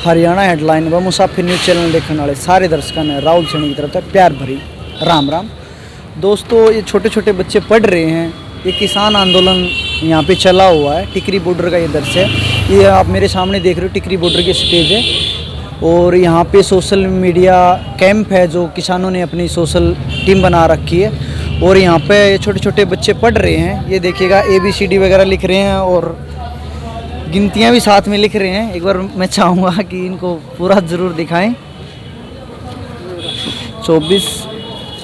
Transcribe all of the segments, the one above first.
Haryana headline व मुसाफिर news channel देखने वाले सारे दर्शकों ने राहुल सैनी की तरफ से प्यार भरी राम राम। दोस्तों, ये छोटे छोटे बच्चे पढ़ रहे हैं। ये किसान आंदोलन यहाँ पे चला हुआ है। टिकरी बॉर्डर का ये दृश्य है। ये आप मेरे सामने देख रहे हो, टिकरी बॉर्डर की स्टेज है और यहाँ पे सोशल मीडिया कैंप है जो किसानों ने अपनी सोशल टीम बना रखी है। और यहाँ पे छोटे छोटे बच्चे पढ़ रहे हैं। ये देखिएगा ABCD वगैरह लिख रहे हैं और गिनतियाँ भी साथ में लिख रहे हैं। एक बार मैं चाहूँगा कि इनको पूरा ज़रूर दिखाएं। 24,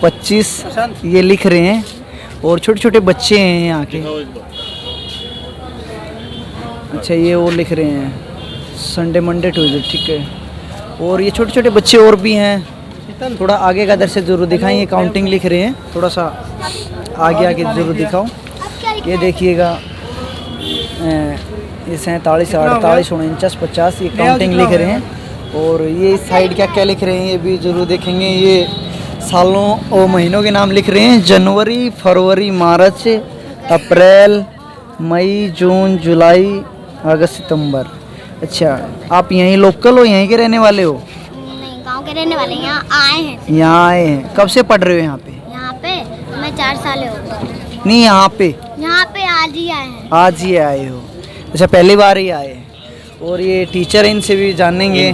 25 ये लिख रहे हैं और छोटे छोटे बच्चे हैं यहाँ के। अच्छा, ये वो लिख रहे हैं संडे मंडे ट्यूजडे, ठीक है। और ये छोटे छोटे बच्चे और भी हैं। थोड़ा आगे का दृश्य जरूर दिखाएं। ये काउंटिंग लिख रहे हैं, थोड़ा सा आगे आगे जरूर दिखाओ। ये देखिएगा, ये 47, 48, 49, 50 ये काउंटिंग लिख रहे हैं। और ये इस साइड क्या क्या लिख रहे हैं ये भी जरूर देखेंगे। ये सालों और महीनों के नाम लिख रहे हैं। जनवरी, फरवरी, मार्च, अप्रैल, मई, जून, जुलाई, अगस्त, सितंबर। अच्छा, आप यहीं लोकल हो, यहीं के रहने वाले हो? नहीं, गांव के रहने वाले, यहाँ आए हैं। यहाँ आए हैं। कब से पढ़ रहे हो यहाँ पे? यहाँ पे मैं 4 साल हो गए। नहीं, यहाँ पे आज ही आए हैं। आज ही आए हो? अच्छा, पहली बार ही आए। और ये टीचर हैं, इनसे भी जानेंगे।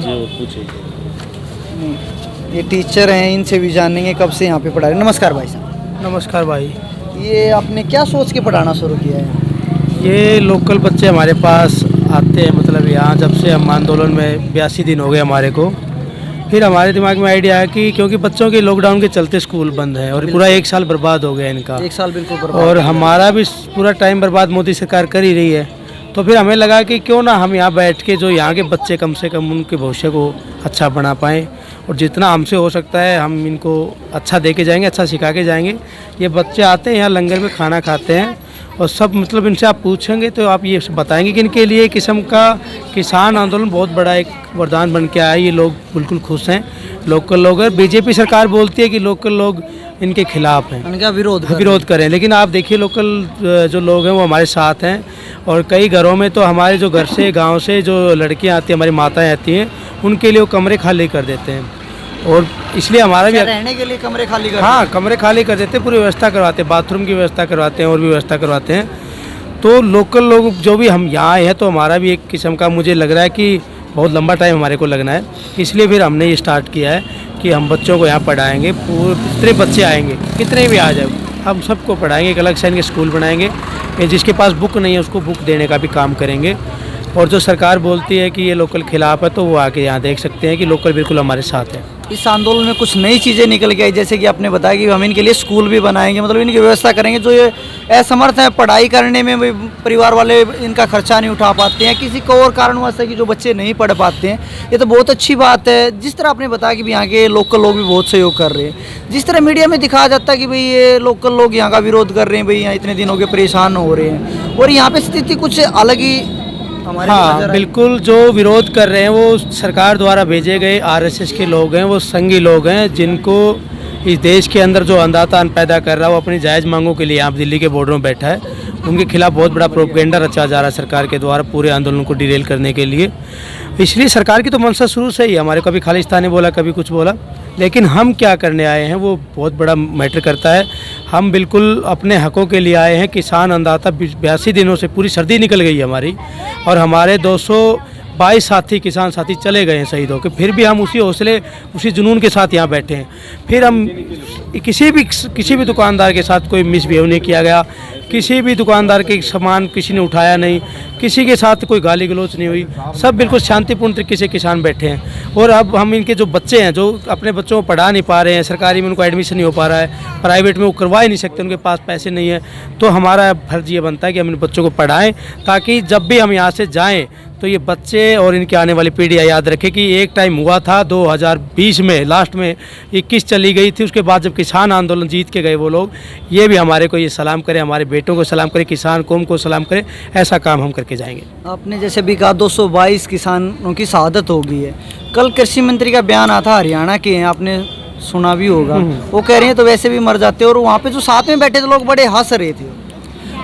ये टीचर हैं, इनसे भी जानेंगे कब से यहाँ पे पढ़ा रहे। नमस्कार भाई साहब। नमस्कार भाई। ये आपने क्या सोच के पढ़ाना शुरू किया है? ये लोकल बच्चे हमारे पास आते हैं, मतलब यहाँ जब से हम आंदोलन में 82 दिन हो गए हमारे को। फिर हमारे दिमाग में आइडिया है कि क्योंकि बच्चों के लॉकडाउन के चलते स्कूल बंद है और पूरा 1 साल बर्बाद हो गया इनका। 1 साल बिल्कुल बर्बाद। और हमारा भी पूरा टाइम बर्बाद मोदी सरकार कर ही रही है। तो फिर हमें लगा कि क्यों ना हम यहाँ बैठ के जो यहाँ के बच्चे कम से कम उनके भविष्य को अच्छा बना पाएँ और जितना हमसे हो सकता है हम इनको अच्छा दे के जाएंगे, अच्छा सिखा के जाएंगे। ये बच्चे आते हैं यहाँ लंगर में खाना खाते हैं और सब, मतलब इनसे आप पूछेंगे तो आप ये बताएंगे कि इनके लिए किस्म का किसान आंदोलन बहुत बड़ा एक वरदान बन के आया है। ये लोग बिल्कुल खुश हैं। लोकल लोग, बीजेपी सरकार बोलती है कि लोकल लोग इनके खिलाफ हैं, उनका विरोध करें, लेकिन आप देखिए लोकल जो लोग हैं वो हमारे साथ हैं। और कई घरों में तो हमारे जो घर से गांव से जो लड़कियां आती हैं, हमारी माताएं आती हैं, उनके लिए वो कमरे खाली कर देते हैं। और इसलिए हमारा भी रहने के लिए कमरे खाली कर, हाँ, कमरे खाली कर देते हैं, पूरी व्यवस्था करवाते हैं, बाथरूम की व्यवस्था करवाते हैं और भी व्यवस्था करवाते हैं। तो लोकल लोग जो भी हम यहाँ आए हैं तो हमारा भी एक किस्म का मुझे लग रहा है कि बहुत लंबा टाइम हमारे को लगना है। इसलिए फिर हमने ये स्टार्ट किया है कि हम बच्चों को यहाँ पढ़ाएंगे। पूरे जितने बच्चे आएंगे, कितने भी आ जाए, हम सबको पढ़ाएंगे। एक अलग से इनके स्कूल बनाएंगे। जिसके पास बुक नहीं है उसको बुक देने का भी काम करेंगे। और जो सरकार बोलती है कि ये लोकल खिलाफ है तो वो आके यहाँ देख सकते हैं कि लोकल बिल्कुल हमारे साथ है। इस आंदोलन में कुछ नई चीज़ें निकल के आई, जैसे कि आपने बताया कि हम इनके लिए स्कूल भी बनाएंगे, मतलब इनकी व्यवस्था करेंगे। जो ये असमर्थ हैं पढ़ाई करने में, परिवार वाले इनका खर्चा नहीं उठा पाते हैं, किसी को और कारणवश है कि जो बच्चे नहीं पढ़ पाते हैं, ये तो बहुत अच्छी बात है। जिस तरह आपने बताया कि यहाँ के लोकल लोग भी बहुत सहयोग कर रहे हैं। जिस तरह मीडिया में दिखाया जाता है कि भाई ये लोकल लोग यहाँ का विरोध कर रहे हैं, भाई यहाँ इतने दिन हो गए परेशान हो रहे हैं, और यहाँ पर स्थिति कुछ अलग ही हमारे। हाँ, बिल्कुल। जो विरोध कर रहे हैं वो सरकार द्वारा भेजे गए RSS के लोग हैं, वो संघी लोग हैं जिनको इस देश के अंदर जो अंधातान पैदा कर रहा है वो अपनी जायज़ मांगों के लिए यहाँ दिल्ली के बॉर्डर में बैठा है। उनके खिलाफ बहुत बड़ा प्रोपेगेंडा रचा जा रहा है सरकार के द्वारा पूरे आंदोलन को डिरेल करने के लिए। इसलिए सरकार की तो मंशा शुरू से ही, हमारे कभी खालिस्तानी बोला, कभी कुछ बोला, लेकिन हम क्या करने आए हैं वो बहुत बड़ा मैटर करता है। हम बिल्कुल अपने हकों के लिए आए हैं। किसान अन्नदाता 82 दिनों से पूरी सर्दी निकल गई है हमारी, और हमारे 222 साथी किसान साथी चले गए हैं शहीद होकर। फिर भी हम उसी हौसले, उसी जुनून के साथ यहाँ बैठे हैं। फिर हम किसी भी दुकानदार के साथ कोई मिसबिहेव नहीं किया गया, किसी भी दुकानदार के सामान किसी ने उठाया नहीं, किसी के साथ कोई गाली गलौच नहीं हुई, सब बिल्कुल शांतिपूर्ण तरीके से किसान बैठे हैं। और अब हम इनके जो बच्चे हैं जो अपने बच्चों को पढ़ा नहीं पा रहे हैं, सरकारी में उनको एडमिशन नहीं हो पा रहा है, प्राइवेट में वो करवा ही नहीं सकते, उनके पास पैसे नहीं है, तो हमारा फर्ज ये बनता है कि हम इन बच्चों को पढ़ाएं ताकि जब भी हम यहाँ से जाएँ तो ये बच्चे और इनकी आने वाली पीढ़ी याद रखे कि एक टाइम हुआ था 2020 में, लास्ट में 21 चली गई थी, उसके बाद जब किसान आंदोलन जीत के गए वो लोग, ये भी हमारे को ये सलाम करें, हमारे बेटों को सलाम करें, किसान कौम को सलाम करें। ऐसा काम हम करके जाएंगे। आपने जैसे भी कहा 222 किसानों की शहादत हो गई है। कल कृषि मंत्री का बयान आता था, हरियाणा के हैं, आपने सुना भी होगा। वो कह रहे हैं तो वैसे भी मर जाते, और वहाँ पे जो साथ में बैठे थे लोग बड़े हंस रहे थे।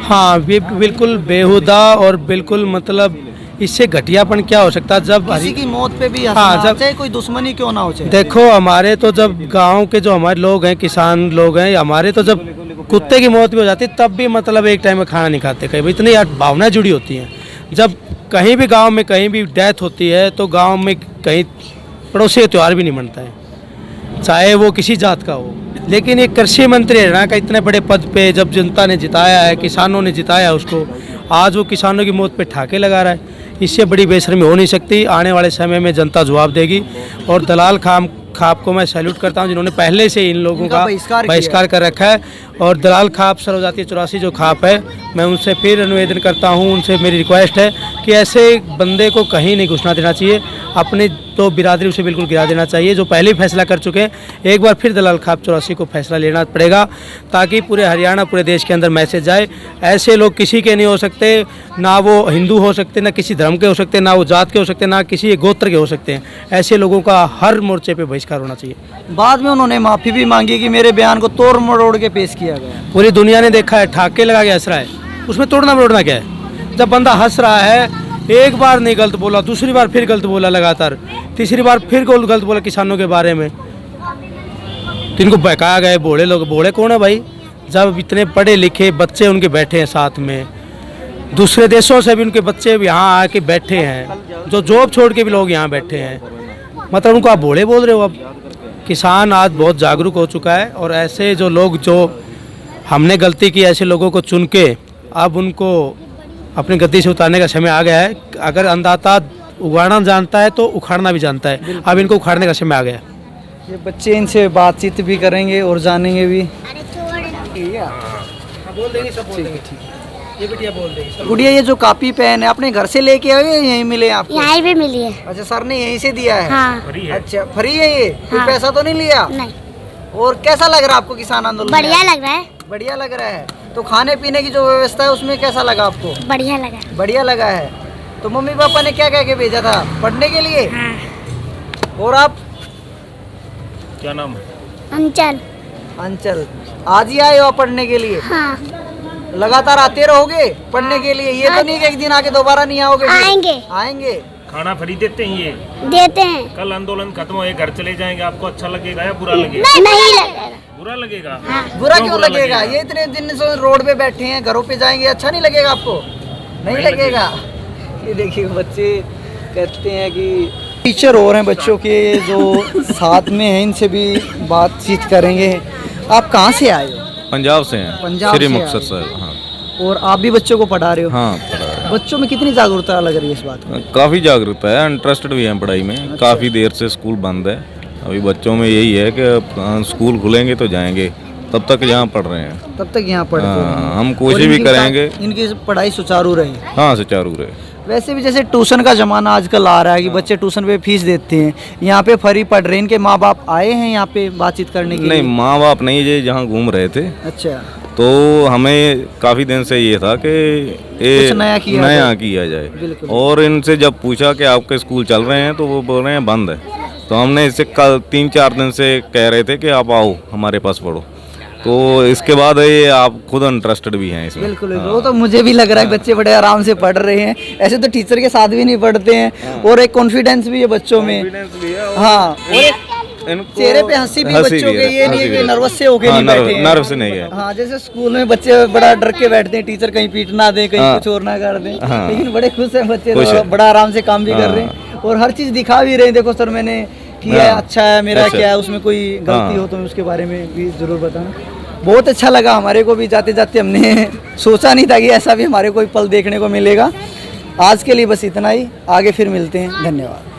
हाँ, बिल्कुल बेहुदा और बिल्कुल मतलब इससे घटियापन क्या हो सकता है जब किसी की मौत पे भी हाँ, हंसना, जब- चाहे कोई दुश्मनी क्यों ना हो चाहे। देखो हमारे तो जब गांव के जो हमारे लोग हैं, किसान लोग हैं, हमारे तो जब कुत्ते की मौत भी हो जाती है तब भी मतलब एक टाइम में खाना नहीं खाते, कहीं भी इतनी भावनाएं जुड़ी होती हैं। जब कहीं भी गांव में कहीं भी डेथ होती है तो गांव में कहीं पड़ोसी त्यौहार भी नहीं मनता है, चाहे वो किसी जात का हो। लेकिन एक कृषि मंत्री हरियाणा का इतने बड़े पद पे जब जनता ने जिताया है, किसानों ने जिताया है उसको, आज वो किसानों की मौत पे ठाके लगा रहा है, इससे बड़ी बेशर्मी हो नहीं सकती। आने वाले समय में जनता जवाब देगी। और दलाल खाप को मैं सैल्यूट करता हूं जिन्होंने पहले से इन लोगों इनका का बहिष्कार बहिष्कार कर रखा है। और दलाल खाप सर्वजातीय 84 जो खाप है, मैं उनसे फिर निवेदन करता हूं, उनसे मेरी रिक्वेस्ट है कि ऐसे बंदे को कहीं नहीं घुसना देना चाहिए, अपनी तो बिरादरी उसे बिल्कुल गिरा देना चाहिए जो पहले ही फैसला कर चुके हैं। एक बार फिर दलाल खाप 84 को फैसला लेना पड़ेगा ताकि पूरे हरियाणा पूरे देश के अंदर मैसेज जाए, ऐसे लोग किसी के नहीं हो सकते, ना वो हिंदू हो सकते, ना किसी धर्म के हो सकते, ना वो जात के हो सकते, ना किसी गोत्र के हो सकते हैं। ऐसे लोगों का हर मोर्चे पे बहिष्कार होना चाहिए। बाद में उन्होंने माफी भी मांगी कि मेरे बयान को तोड़ मरोड़ के पेश किया गया। पूरी दुनिया ने देखा है, ठाके लगा के हंस रहा है, उसमें तोड़ना मरोड़ना क्या है। जब बंदा हंस रहा है, एक बार नहीं गलत बोला, दूसरी बार फिर गलत बोला लगातार, तीसरी बार फिर गलत बोला किसानों के बारे में, तो इनको बहकाया गया। भोले लोग, भोले कौन है भाई? जब इतने पढ़े लिखे बच्चे उनके बैठे हैं साथ में, दूसरे देशों से भी उनके बच्चे यहाँ आके बैठे हैं, जो जॉब छोड़ के भी लोग यहाँ बैठे हैं, मतलब उनको आप भोले बोल रहे हो। अब किसान आज बहुत जागरूक हो चुका है और ऐसे जो लोग जो हमने गलती की, ऐसे लोगों को चुन के अब उनको अपनी गद्दी से उतारने का समय आ गया है। अगर अन्नदाता उगाना जानता है तो उखाड़ना भी जानता है, अब इनको उखाड़ने का समय आ गया है। ये बच्चे इनसे बातचीत भी करेंगे और जानेंगे भी। बोल देंगे, सब बोल देंगे। ये बिटिया बोल देंगी। गुड़िया, ये जो कॉपी पेन है अपने घर से लेके आए या यहीं मिले आपको? यहाँ भी मिली है। अच्छा, सर ने यहीं से दिया है? हाँ। अच्छा, फ्री है ये? कोई हाँ। पैसा तो नहीं लिया? नहीं, और कैसा लग रहा है आपको किसान आंदोलन? बढ़िया लग रहा है। बढ़िया लग रहा है। तो खाने पीने की जो व्यवस्था है उसमें कैसा लगा आपको? बढ़िया लगा। बढ़िया लगा है। तो मम्मी पापा ने क्या कह के भेजा था? पढ़ने के लिए? हाँ। और आप? क्या नाम है? अंचल। अंचल, आज ही आए हो आप पढ़ने के लिए? हाँ। लगातार आते रहोगे पढ़ने के लिए? ये तो नहीं कि एक दिन आके दोबारा नहीं आओगे? फिर? आएंगे। आएंगे। खाना फ्री देते हैं ये? देते हैं। कल आंदोलन खत्म हो घर चले जाएंगे, आपको अच्छा लगेगा या बुरा लगेगा? नहीं लगेगा। बुरा लगेगा। हाँ। बुरा क्यों लगेगा? ये इतने दिन से रोड पे बैठे हैं, घरों पे जाएंगे, अच्छा नहीं लगेगा आपको? नहीं लगेगा। ये देखिए बच्चे कहते हैं कि टीचर और हैं बच्चों के जो साथ में हैं, इनसे भी बातचीत करेंगे। आप कहाँ से आए हो? पंजाब से हैं। पंजाब श्री से मुक्तसर आए। साहब। हाँ और आप भी बच्चों को पढ़ा रहे हो? हाँ, पढ़ा है। बच्चों में कितनी जागरूकता लग रही है इस बात में? काफ़ी जागरूकता है, इंटरेस्टेड भी हैं पढ़ाई में। अच्छा। काफ़ी देर से स्कूल बंद है, अभी बच्चों में यही है कि स्कूल खुलेंगे तो जाएंगे, तब तक यहाँ पढ़ रहे हैं। तब तक यहाँ पढ़ते हैं। हाँ, हम और कोशिश भी इनकी करेंगे। इनकी पढ़ाई सुचारू रही। हाँ, सुचारू रहे। वैसे भी जैसे ट्यूशन का जमाना आजकल आ रहा है कि बच्चे ट्यूशन पे फीस देते हैं, यहाँ पे फ्री पढ़ रहे हैं। इनके माँ बाप आए हैं यहाँ पे बातचीत करने के नहीं, लिए? माँ बाप नहीं, ये जहाँ घूम रहे थे अच्छा, तो हमें काफ़ी दिन से ये था कि ये कुछ नया किया जाए। बिल्कुल। और इनसे जब पूछा कि आपके स्कूल चल रहे हैं तो वो बोल रहे हैं बंद है। तो हमने इससे कल 3-4 दिन से कह रहे थे कि आप आओ हमारे पास पढ़ो, तो इसके बाद ये आप खुद इंटरेस्टेड भी हैं इसमें। बिल्कुल। वो तो मुझे भी लग रहा है बच्चे बड़े आराम से पढ़ रहे हैं। ऐसे तो टीचर के साथ भी नहीं पढ़ते हैं। और एक कॉन्फिडेंस भी है बच्चों में। हाँ, और एक चेहरे पे हंसी भी बच्चों के, ये नहीं है कि नर्वस से होके नहीं बैठे हैं। नर्वस नहीं है। हाँ, जैसे स्कूल में बच्चे बड़ा डर के बैठते हैं, टीचर कहीं पीट ना दे, कहीं कुछ और ना कर दे, लेकिन बड़े खुश हैं बच्चे, तो बड़ा आराम से काम भी कर रहे हैं और हर चीज दिखा भी रहे हैं। देखो सर, मैंने किया है, अच्छा है, मेरा क्या है, उसमें कोई गलती हो तो उसके बारे में भी जरूर बताना। बहुत अच्छा लगा हमारे को भी। जाते जाते हमने सोचा नहीं था कि ऐसा भी हमारे कोई पल देखने को मिलेगा। आज के लिए बस इतना ही, आगे फिर मिलते हैं। धन्यवाद।